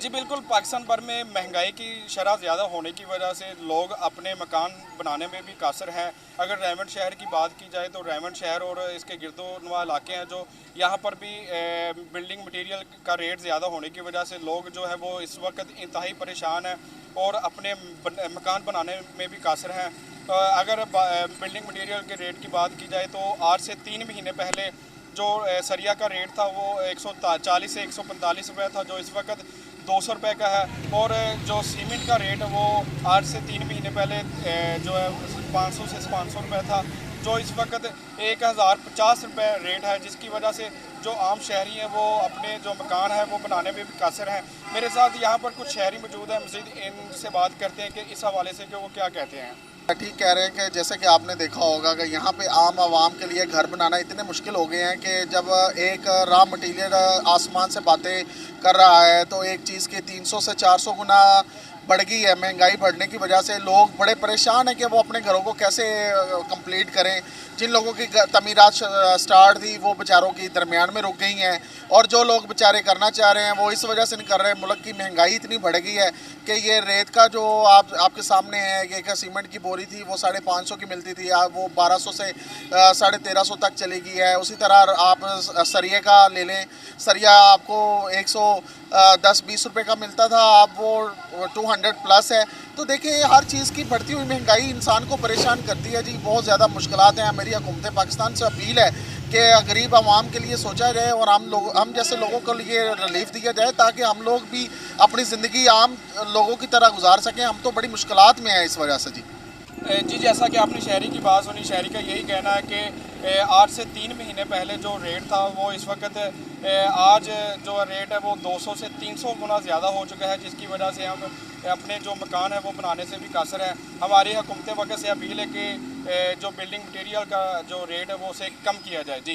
जी बिल्कुल, पाकिस्तान भर में महंगाई की शरह ज़्यादा होने की वजह से लोग अपने मकान बनाने में भी कासर हैं। अगर रेमंड शहर की बात की जाए तो रेमंड शहर और इसके गिरदोनवा इलाके हैं जो यहाँ पर भी बिल्डिंग मटेरियल का रेट ज़्यादा होने की वजह से लोग जो है वो इस वक्त इंतहाई परेशान हैं और अपने मकान बनाने में भी कासर हैं। अगर बिल्डिंग मटेरियल के रेट की बात की जाए तो आज से 3 महीने पहले जो सरिया का रेट था वो 140 से 145 रुपये था, जो इस वक्त 200 रुपये का है। और जो सीमेंट का रेट है वो आज से 3 महीने पहले जो है 500 से 500 रुपये था, जो इस वक्त 1050 रुपये रेट है, जिसकी वजह से जो आम शहरी हैं वो अपने जो मकान है वो बनाने में भी कासर हैं। मेरे साथ यहाँ पर कुछ शहरी मौजूद हैं, मज़ीद इनसे बात करते हैं कि इस हवाले से कि वो क्या कहते हैं। ठीक कह रहे हैं कि जैसे कि आपने देखा होगा कि यहाँ पे आम आवाम के लिए घर बनाना इतने मुश्किल हो गए हैं कि जब एक रॉ मटेरियल आसमान से बातें कर रहा है तो एक चीज़ की 300 से 400 गुना बढ़ गई है। महंगाई बढ़ने की वजह से लोग बड़े परेशान हैं कि वो अपने घरों को कैसे कंप्लीट करें। जिन लोगों की तमीरात स्टार्ट थी वो बेचारों की दरमियान में रुक गई हैं, और जो लोग बेचारे करना चाह रहे हैं वो इस वजह से नहीं कर रहे। मुल्क की महंगाई इतनी बढ़ गई है कि ये रेत का जो आपके सामने है, ये सीमेंट की बोरी थी वो 550 की मिलती थी, वो 1200 से 1350 तक चली गई है। उसी तरह आप सरिये का ले लें, सरिया आपको 110-20 रुपये का मिलता था, अब वो 200 प्लस है। तो देखिए हर चीज़ की बढ़ती हुई महंगाई इंसान को परेशान करती है जी। बहुत ज़्यादा मुश्किलात हैं। मेरी हुकूमत पाकिस्तान से अपील है कि गरीब आवाम के लिए सोचा जाए और हम जैसे लोगों को लिए रिलीफ दिया जाए ताकि हम लोग भी अपनी ज़िंदगी आम लोगों की तरह गुजार सकें। हम तो बड़ी मुश्किलात में हैं इस वजह से जी। जी जैसा कि आपने शहरी की बात सुनी, शहरी का यही कहना है कि आज से 3 महीने पहले जो रेट था वो इस वक्त आज जो रेट है वो 200 से 300 गुना ज़्यादा हो चुका है, जिसकी वजह से हम अपने जो मकान है वो बनाने से भी कासर है। हमारी हुकूमत वक्त से अपील है कि जो बिल्डिंग मटेरियल का जो रेट है वो उसे कम किया जाए जी।